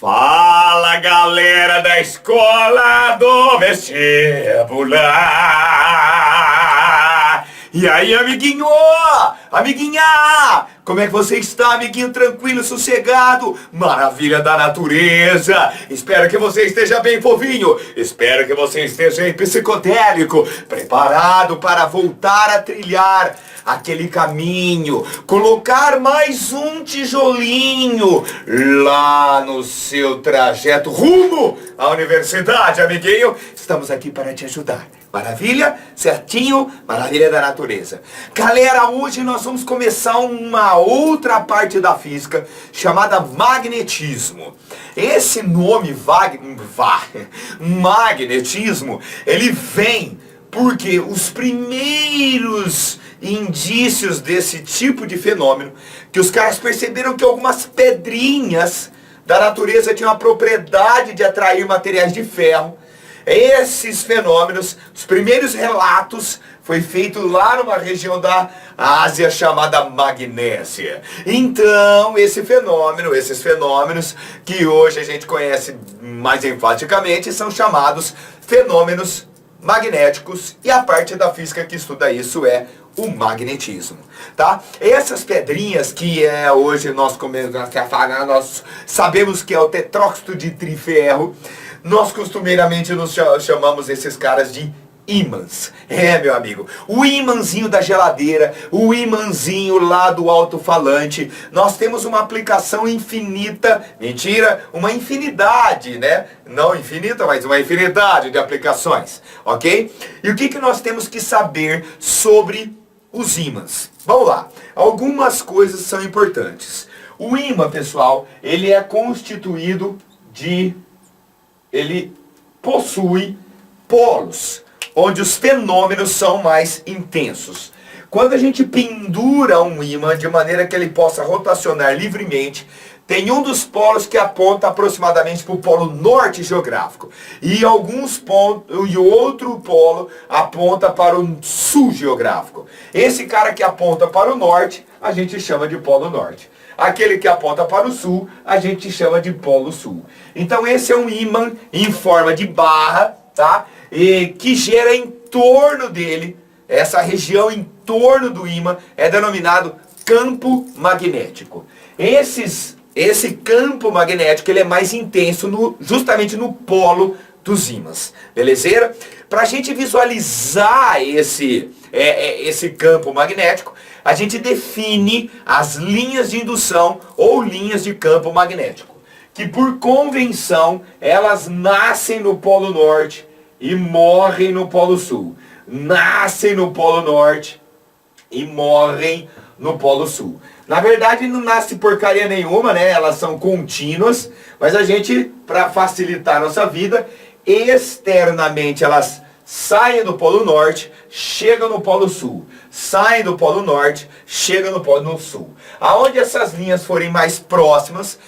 Fala, galera da escola do vestibular! E aí, amiguinho? Amiguinha! Como é que você está, amiguinho? Tranquilo, sossegado? Maravilha da natureza! Espero que você esteja bem, povinho! Espero que você esteja aí psicodélico, preparado para voltar a trilhar aquele caminho, colocar mais um tijolinho lá no seu trajeto rumo à universidade, amiguinho. Estamos aqui para te ajudar. Maravilha? Certinho? Maravilha da natureza. Galera, hoje nós vamos começar uma outra parte da física chamada magnetismo. Esse nome magnetismo, ele vem porque os primeiros indícios desse tipo de fenômeno, que os caras perceberam que algumas pedrinhas da natureza tinham a propriedade de atrair materiais de ferro. Esses fenômenos, os primeiros relatos, foi feito lá numa região da Ásia chamada Magnésia. Então, esses fenômenos, que hoje a gente conhece mais enfaticamente, são chamados fenômenos magnéticos, e a parte da física que estuda isso é o magnetismo, tá? Essas pedrinhas que hoje nós sabemos que é o tetróxido de triferro, nós costumeiramente nos chamamos esses caras de ímãs. Meu amigo, o imãzinho da geladeira, o imãzinho lá do alto-falante, nós temos uma aplicação infinita, mentira, uma infinidade, né? Não infinita, mas uma infinidade de aplicações, ok? E o que nós temos que saber sobre os ímãs? Vamos lá, algumas coisas são importantes. O ímã, pessoal, ele é constituído ele possui polos, onde os fenômenos são mais intensos. Quando a gente pendura um ímã de maneira que ele possa rotacionar livremente, tem um dos polos que aponta aproximadamente para o polo norte geográfico. E o outro polo aponta para o sul geográfico. Esse cara que aponta para o norte, a gente chama de polo norte. Aquele que aponta para o sul, a gente chama de polo sul. Então esse é um ímã em forma de barra, tá? E que gera em torno dele, essa região em torno do ímã é denominado campo magnético. Esse campo magnético ele é mais intenso justamente no polo dos ímãs, beleza? Para a gente visualizar esse campo magnético, a gente define as linhas de indução ou linhas de campo magnético, que por convenção elas nascem no polo norte e morrem no polo sul. Nascem no polo norte e morrem no polo sul. Na verdade não nasce porcaria nenhuma, né? Elas são contínuas, mas a gente, para facilitar a nossa vida, externamente elas saem do polo norte, chegam no polo sul. Saem do polo norte, chegam no polo sul. Aonde essas linhas forem mais próximas,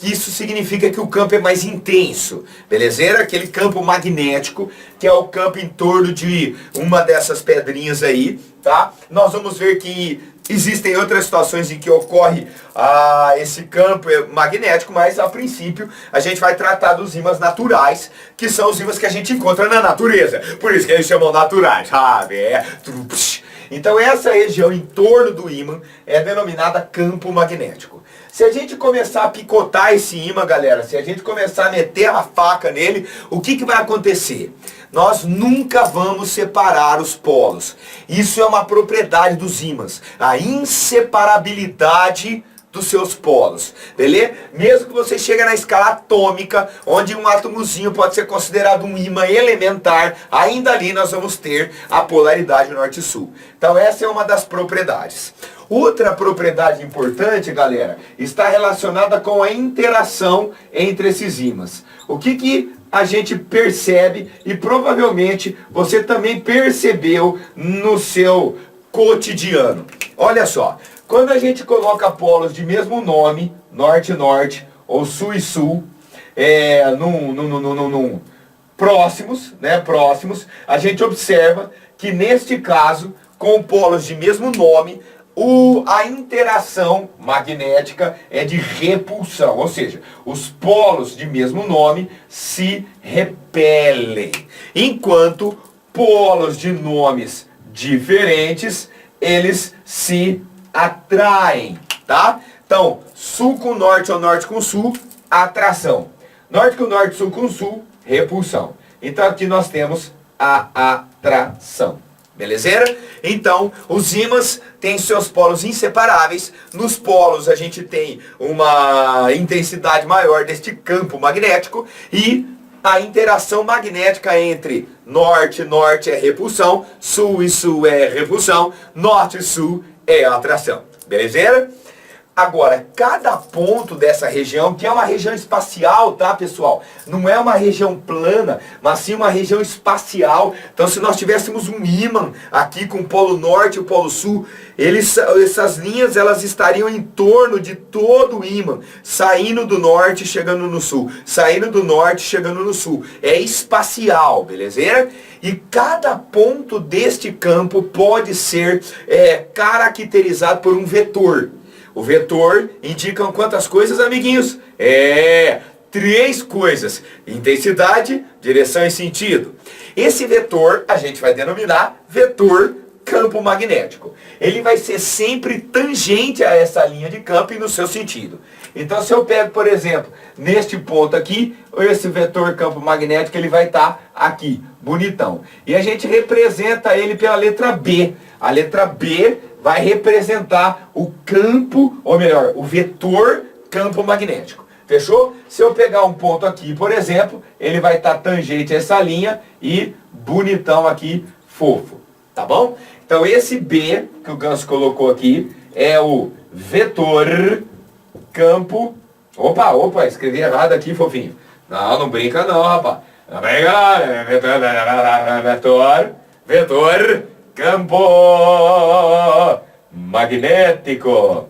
isso significa que o campo é mais intenso, beleza? Aquele campo magnético, que é o campo em torno de uma dessas pedrinhas aí, tá? Nós vamos ver que existem outras situações em que ocorre esse campo magnético, mas a princípio a gente vai tratar dos ímãs naturais, que são os ímãs que a gente encontra na natureza. Por isso que eles chamam naturais. Então essa região em torno do ímã é denominada campo magnético. Se a gente começar a picotar esse ímã, galera, se a gente começar a meter a faca nele, o que vai acontecer? Nós nunca vamos separar os polos. Isso é uma propriedade dos ímãs, a inseparabilidade dos seus polos, beleza? Mesmo que você chegue na escala atômica, onde um átomozinho pode ser considerado um ímã elementar, ainda ali nós vamos ter a polaridade norte-sul. Então essa é uma das propriedades. Outra propriedade importante, galera, está relacionada com a interação entre esses ímãs. O que a gente percebe, e provavelmente você também percebeu no seu cotidiano. Olha só, quando a gente coloca polos de mesmo nome, norte-norte ou sul e sul, próximos, a gente observa que neste caso, com polos de mesmo nome, A interação magnética é de repulsão, ou seja, os polos de mesmo nome se repelem, enquanto polos de nomes diferentes, eles se atraem, tá? Então, sul com norte ou norte com sul, atração. Norte com norte, sul com sul, repulsão. Então aqui nós temos a atração. Belezeira? Então, os ímãs têm seus polos inseparáveis. Nos polos a gente tem uma intensidade maior deste campo magnético e a interação magnética entre norte e norte é repulsão, sul e sul é repulsão, norte e sul é atração. Belezeira? Agora, cada ponto dessa região, que é uma região espacial, tá, pessoal? Não é uma região plana, mas sim uma região espacial. Então, se nós tivéssemos um ímã aqui com o polo norte e o polo sul, essas linhas elas estariam em torno de todo o ímã, saindo do norte e chegando no sul, saindo do norte e chegando no sul. É espacial, belezeira? E cada ponto deste campo pode ser caracterizado por um vetor. O vetor indica quantas coisas, amiguinhos? 3 coisas. Intensidade, direção e sentido. Esse vetor a gente vai denominar vetor campo magnético. Ele vai ser sempre tangente a essa linha de campo e no seu sentido. Então, se eu pego, por exemplo, neste ponto aqui, esse vetor campo magnético, ele vai estar aqui, bonitão. E a gente representa ele pela letra B. A letra B vai representar o campo, ou melhor, o vetor campo magnético. Fechou? Se eu pegar um ponto aqui, por exemplo, ele vai estar tangente a essa linha e bonitão aqui, fofo. Tá bom? Então esse B que o Ganso colocou aqui é o vetor campo... Opa, escrevi errado aqui, fofinho. Não brinca não, rapaz. Não brinca não. Vetor campo magnético.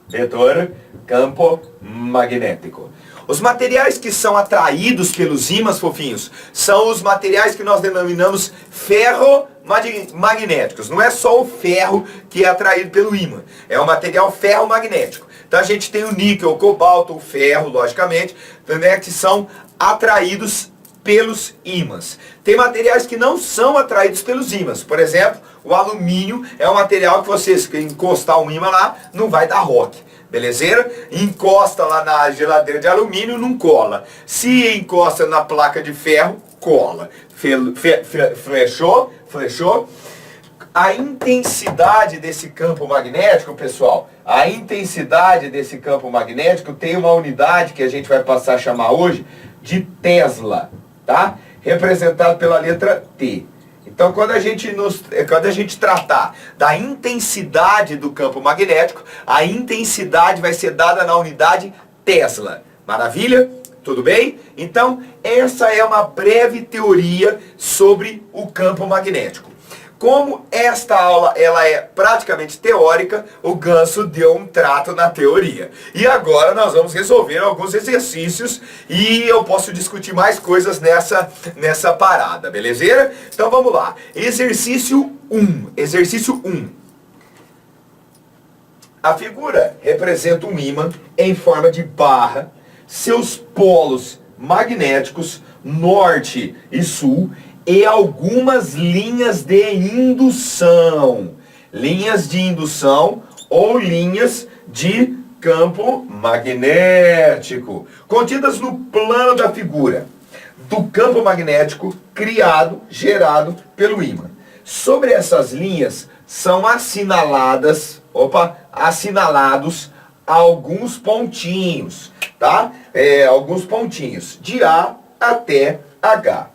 Vetor campo magnético. Os materiais que são atraídos pelos ímãs, fofinhos, são os materiais que nós denominamos ferromagnéticos. Não é só o ferro que é atraído pelo ímã, é o material ferromagnético. Então a gente tem o níquel, o cobalto, o ferro, logicamente, né, que são atraídos pelos ímãs. Tem materiais que não são atraídos pelos ímãs. Por exemplo, o alumínio é um material que você, se encostar um ímã lá, não vai dar rock. Belezeira? Encosta lá na geladeira de alumínio, não cola. Se encosta na placa de ferro, cola. Flechou? A intensidade desse campo magnético, pessoal, a intensidade desse campo magnético tem uma unidade que a gente vai passar a chamar hoje de Tesla, tá? Representado pela letra T. Então, quando a gente tratar da intensidade do campo magnético, a intensidade vai ser dada na unidade Tesla. Maravilha? Tudo bem? Então, essa é uma breve teoria sobre o campo magnético. Como esta aula ela é praticamente teórica, o Ganso deu um trato na teoria. E agora nós vamos resolver alguns exercícios e eu posso discutir mais coisas nessa parada, belezeira? Então vamos lá. Exercício 1. Exercício 1. A figura representa um ímã em forma de barra, seus polos magnéticos, norte e sul, e algumas linhas de indução. Linhas de indução ou linhas de campo magnético, contidas no plano da figura do campo magnético gerado pelo ímã. Sobre essas linhas são assinalados alguns pontinhos, tá? Alguns pontinhos, de A até H.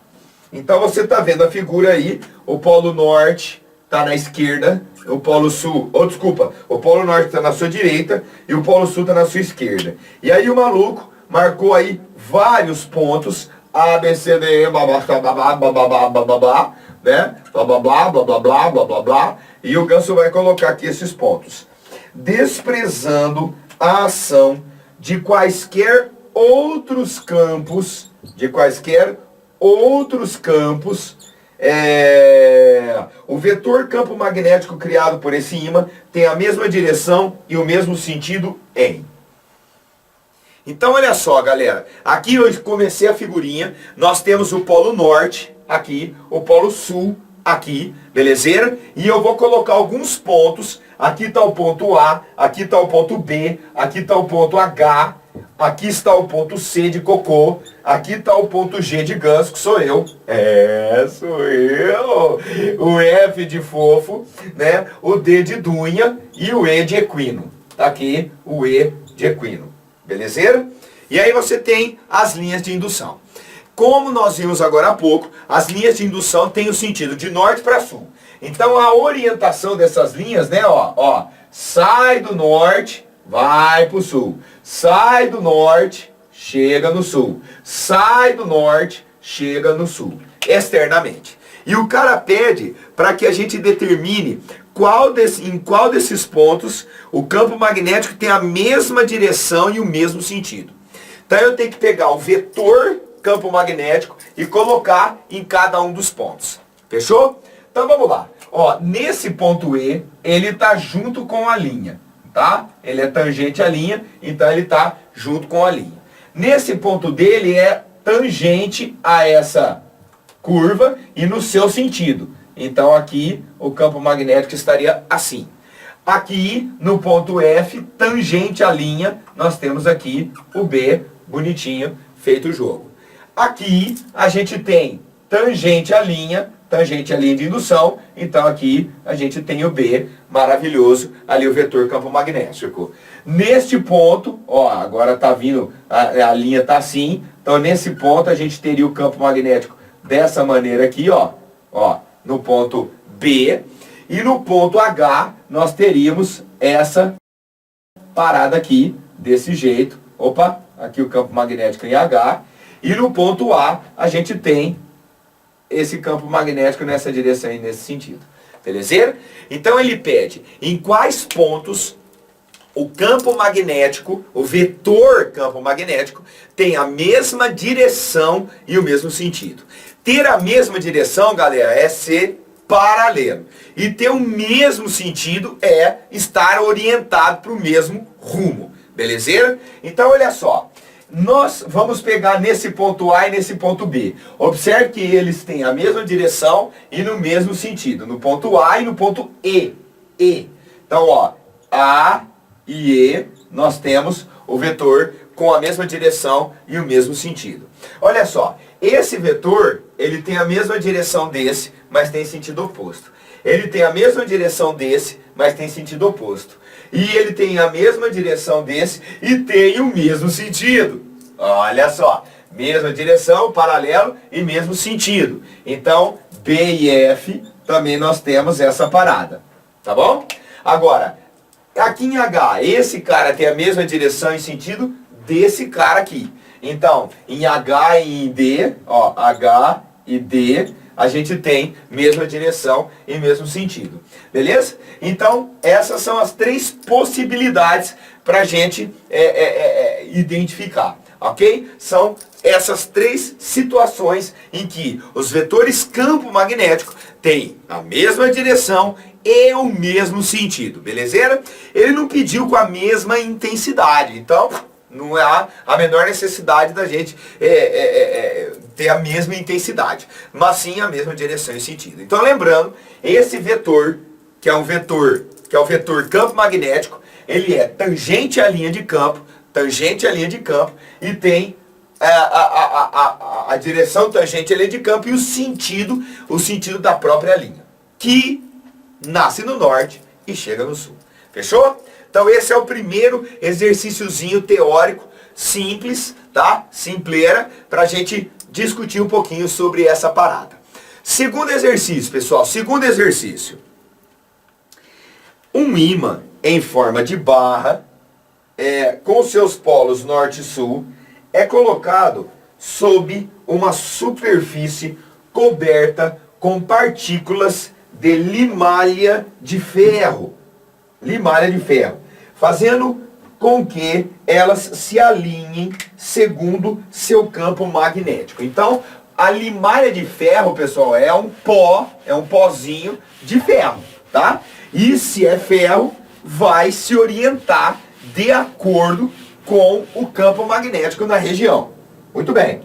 Então você está vendo a figura aí, o polo norte está na esquerda, o polo sul, o polo norte está na sua direita e o polo sul está na sua esquerda. E aí o maluco marcou aí vários pontos, A, B, C, D, E, blá, blá, blá, blá, blá, blá, blá, blá, blá, né? Blá, blá, blá, blá, blá, blá, blá, blá, blá, e o Ganso vai colocar aqui esses pontos. Desprezando a ação de quaisquer outros campos, O vetor campo magnético criado por esse ímã tem a mesma direção e o mesmo sentido em. Então olha só, galera, aqui eu comecei a figurinha, nós temos o polo norte aqui, o polo sul aqui, belezeira? E eu vou colocar alguns pontos, aqui está o ponto A, aqui está o ponto B, aqui está o ponto H, aqui está o ponto C de cocô, aqui está o ponto G de ganso, que sou eu. Sou eu. O F de fofo, né? O D de dunha e o E de equino. Tá aqui o E de equino. Belezeira? E aí você tem as linhas de indução. Como nós vimos agora há pouco, as linhas de indução têm o sentido de norte para sul. Então a orientação dessas linhas, né, sai do norte, vai para o sul. Sai do norte, chega no sul. Sai do norte, chega no sul. Externamente. E o cara pede para que a gente determine em qual desses pontos o campo magnético tem a mesma direção e o mesmo sentido. Então eu tenho que pegar o vetor campo magnético e colocar em cada um dos pontos. Fechou? Então vamos lá. Nesse ponto E, ele está junto com a linha. Tá? Ele é tangente à linha, então ele está junto com a linha. Nesse ponto D, ele é tangente a essa curva e no seu sentido. Então aqui o campo magnético estaria assim. Aqui no ponto F, tangente à linha, nós temos aqui o B, bonitinho, feito o jogo. Aqui a gente tem tangente à linha de indução, então aqui a gente tem o B, maravilhoso, ali o vetor campo magnético. Neste ponto, agora está vindo, a linha está assim, então nesse ponto a gente teria o campo magnético dessa maneira aqui, no ponto B, e no ponto H nós teríamos essa parada aqui, desse jeito, aqui o campo magnético em H, e no ponto A a gente tem esse campo magnético nessa direção e nesse sentido. Beleza? Então ele pede em quais pontos o campo magnético, o vetor campo magnético, tem a mesma direção e o mesmo sentido. Ter a mesma direção, galera, é ser paralelo. E ter o mesmo sentido é estar orientado para o mesmo rumo. Beleza? Então olha só. Nós vamos pegar nesse ponto A e nesse ponto B. Observe que eles têm a mesma direção e no mesmo sentido. No ponto A e no ponto E. Então, A e E, nós temos o vetor com a mesma direção e o mesmo sentido. Olha só, esse vetor, ele tem a mesma direção desse, mas tem sentido oposto. Ele tem a mesma direção desse, mas tem sentido oposto. E ele tem a mesma direção desse e tem o mesmo sentido. Olha só, mesma direção, paralelo e mesmo sentido. Então, B e F também nós temos essa parada. Tá bom? Agora, aqui em H, esse cara tem a mesma direção e sentido desse cara aqui. Então, em H e em D, H e D, a gente tem mesma direção e mesmo sentido. Beleza? Então, essas são as três possibilidades para a gente identificar. Ok? São essas três situações em que os vetores campo magnético têm a mesma direção e o mesmo sentido. Beleza? Ele não pediu com a mesma intensidade. Então, não há a menor necessidade da gente ter a mesma intensidade, mas sim a mesma direção e sentido. Então lembrando, esse vetor, que é o vetor campo magnético, ele é tangente à linha de campo, e tem a direção tangente à linha de campo e o sentido da própria linha, que nasce no norte e chega no sul. Fechou? Então esse é o primeiro exercíciozinho teórico, simples, tá? Simpleira, para a gente discutir um pouquinho sobre essa parada. Segundo exercício, pessoal, um ímã em forma de barra, com seus polos norte e sul, é colocado sob uma superfície coberta com partículas de limalha de ferro, fazendo com que elas se alinhem segundo seu campo magnético. Então, A limalha de ferro, pessoal, é um pozinho de ferro, tá? E se é ferro, vai se orientar de acordo com o campo magnético na região. Muito bem.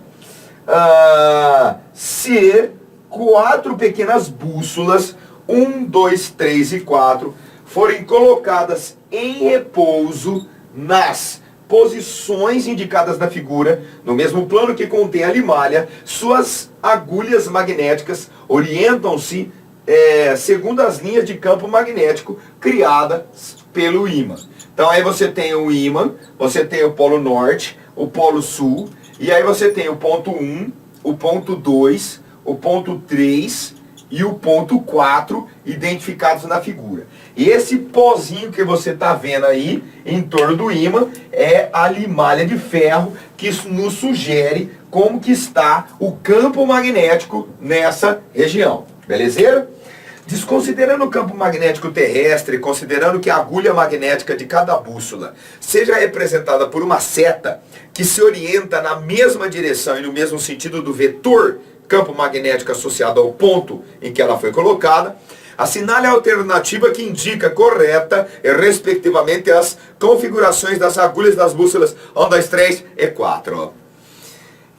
Se 4 pequenas bússolas, 1, 2, 3 e 4, forem colocadas em repouso nas posições indicadas na figura, no mesmo plano que contém a limalha, suas agulhas magnéticas orientam-se segundo as linhas de campo magnético criadas pelo ímã. Então aí você tem o ímã, você tem o polo norte, o polo sul, e aí você tem o ponto 1, o ponto 2, o ponto 3 e o ponto 4 identificados na figura. E esse pozinho que você está vendo aí em torno do ímã é a limalha de ferro que nos sugere como que está o campo magnético nessa região. Belezeira? Desconsiderando o campo magnético terrestre, considerando que a agulha magnética de cada bússola seja representada por uma seta que se orienta na mesma direção e no mesmo sentido do vetor campo magnético associado ao ponto em que ela foi colocada, assinale a alternativa que indica correta e respectivamente as configurações das agulhas das bússolas 1, 2, 3 e 4.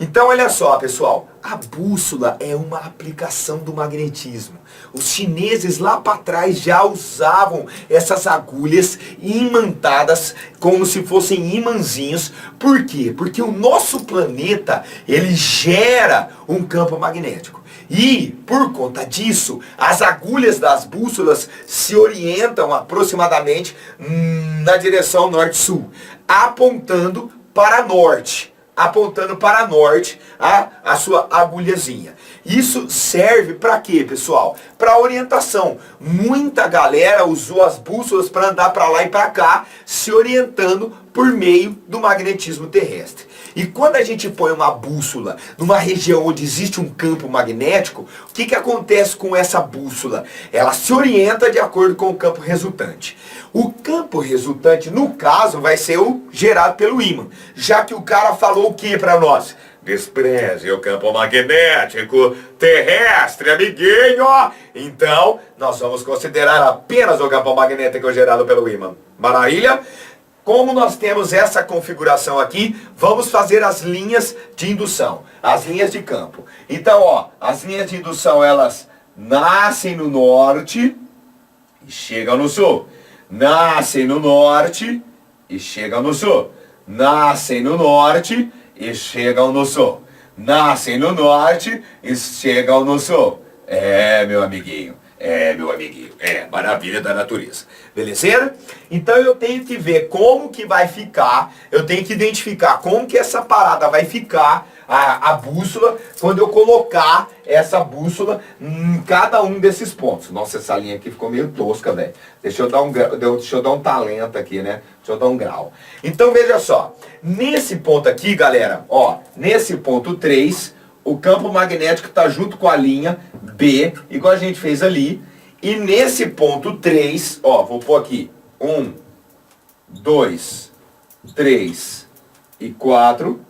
Então olha só, pessoal, a bússola é uma aplicação do magnetismo. Os chineses lá para trás já usavam essas agulhas imantadas como se fossem imãzinhos. Por quê? Porque o nosso planeta, ele gera um campo magnético. E, por conta disso, as agulhas das bússolas se orientam aproximadamente na direção norte-sul, apontando para norte. Apontando para norte a sua agulhazinha. Isso serve para quê, pessoal? Para orientação. Muita galera usou as bússolas para andar para lá e para cá, se orientando por meio do magnetismo terrestre. E quando a gente põe uma bússola numa região onde existe um campo magnético, o que acontece com essa bússola? Ela se orienta de acordo com o campo resultante. O campo resultante, no caso, vai ser o gerado pelo ímã, já que o cara falou o que para nós? Despreze o campo magnético terrestre, amiguinho! Então, nós vamos considerar apenas o campo magnético gerado pelo ímã. Maravilha? Como nós temos essa configuração aqui, vamos fazer as linhas de indução, as linhas de campo. Então, ó, as linhas de indução, elas nascem no norte e chegam no sul. Nascem no norte e chegam no sul. Nascem no norte e chegam no sul. Nascem no norte e chegam no sul. Meu amiguinho. Meu amiguinho. Maravilha da natureza. Beleza? Então eu tenho que ver como que vai ficar, eu tenho que identificar como que essa parada vai ficar, a bússola, quando eu colocar essa bússola em cada um desses pontos. Nossa, essa linha aqui ficou meio tosca, velho. Deixa eu dar um talento aqui, né? Deixa eu dar um grau. Então veja só, nesse ponto aqui, galera, ó, nesse ponto 3, o campo magnético está junto com a linha B, igual a gente fez ali. E nesse ponto 3, ó, vou pôr aqui 1, 2, 3 e 4,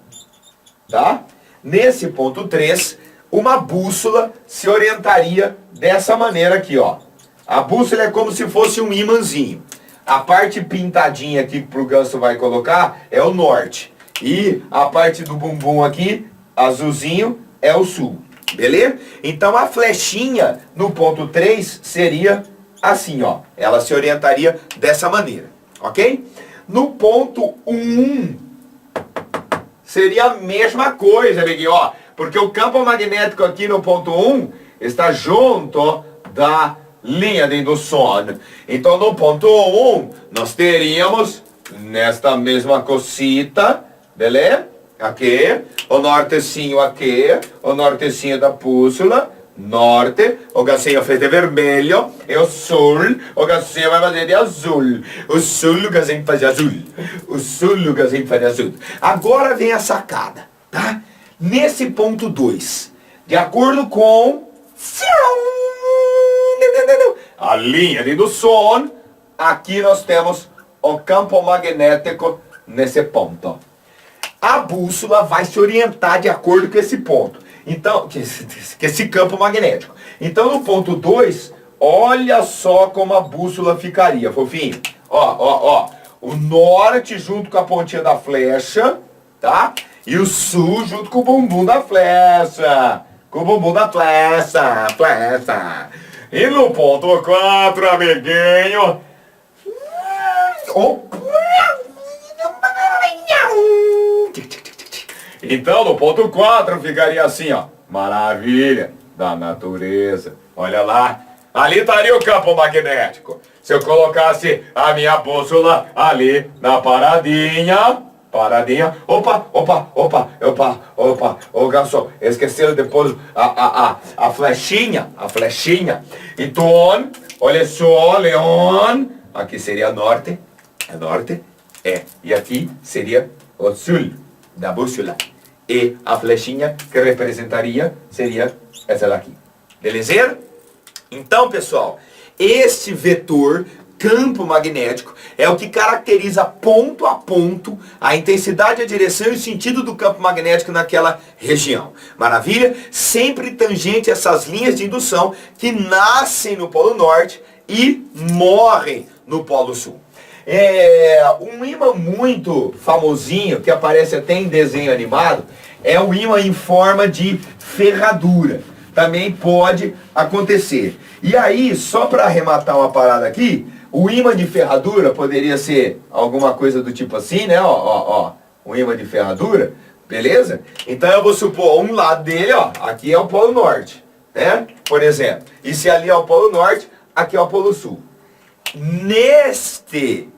tá? Nesse ponto 3, uma bússola se orientaria dessa maneira aqui, ó. A bússola é como se fosse um imãzinho. A parte pintadinha aqui que o Ganso vai colocar é o norte. E a parte do bumbum aqui, azulzinho, é o sul. Beleza? Então a flechinha no ponto 3 seria assim, ó. Ela se orientaria dessa maneira, ok? No ponto 1 seria a mesma coisa, amiguinho, ó. Porque o campo magnético aqui no ponto 1 está junto da linha de indução. Então no ponto 1 nós teríamos nesta mesma cosita, beleza? Aqui, o nortecinho aqui, o nortecinho da bússola, norte, o gacinho fez de vermelho, e o sul, o gacinho vai fazer de azul. O sul, o gacinho faz de azul. O sul, o gacinho faz de azul. Agora vem a sacada, tá? Nesse ponto 2, de acordo com a linha de indução, aqui nós temos o campo magnético nesse ponto. A bússola vai se orientar de acordo com esse ponto. Então, que esse campo magnético. Então, no ponto 2, olha só como a bússola ficaria, fofinho. Ó. O norte junto com a pontinha da flecha, tá? E o sul junto com o bumbum da flecha. Com o bumbum da flecha. E no ponto 4, amiguinho. Então, no ponto 4 ficaria assim, ó. Maravilha da natureza. Olha lá. Ali estaria o campo magnético. Se eu colocasse a minha bússola ali na paradinha. Opa. Ô, garçom, esqueceram depois a flechinha. Então, olha só, Leon. Aqui seria norte. É norte. E aqui seria o sul da bússola. E a flechinha que representaria seria essa daqui. Beleza? Então, pessoal, esse vetor, campo magnético, é o que caracteriza ponto a ponto a intensidade, a direção e o sentido do campo magnético naquela região. Maravilha? Sempre tangente a essas linhas de indução que nascem no Polo Norte e morrem no Polo Sul. Um ímã muito famosinho, que aparece até em desenho animado, é o ímã em forma de ferradura. Também pode acontecer. E aí, só para arrematar uma parada aqui, o ímã de ferradura poderia ser alguma coisa do tipo assim, né? Um ímã de ferradura, beleza? Então eu vou supor um lado dele, aqui é o Polo Norte, né? Por exemplo. E se ali é o Polo Norte, aqui é o Polo Sul. Nesse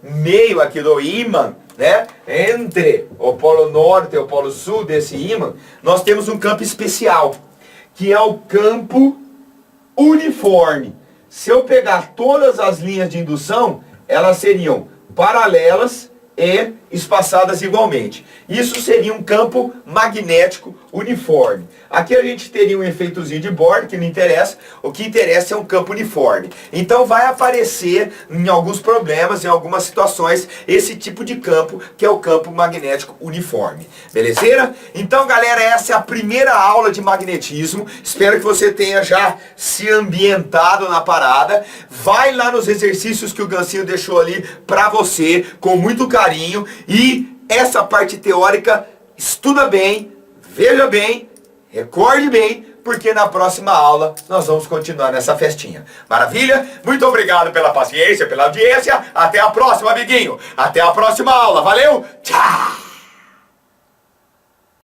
meio aqui do ímã, né, entre o Polo Norte e o Polo Sul desse ímã, nós temos um campo especial, que é o campo uniforme. Se eu pegar todas as linhas de indução, elas seriam paralelas e espaçadas igualmente. Isso seria um campo magnético uniforme. Aqui a gente teria um efeitozinho de borda, que não interessa. O que interessa é um campo uniforme. Então vai aparecer em alguns problemas, em algumas situações, esse tipo de campo, que é o campo magnético uniforme. Belezeira? Então, galera, essa é a primeira aula de magnetismo. Espero que você tenha já se ambientado na parada. Vai lá nos exercícios que o Gancinho deixou ali pra você, com muito carinho. E essa parte teórica, estuda bem, veja bem, recorde bem, porque na próxima aula nós vamos continuar nessa festinha. Maravilha? Muito obrigado pela paciência, pela audiência. Até a próxima, amiguinho. Até a próxima aula. Valeu? Tchau!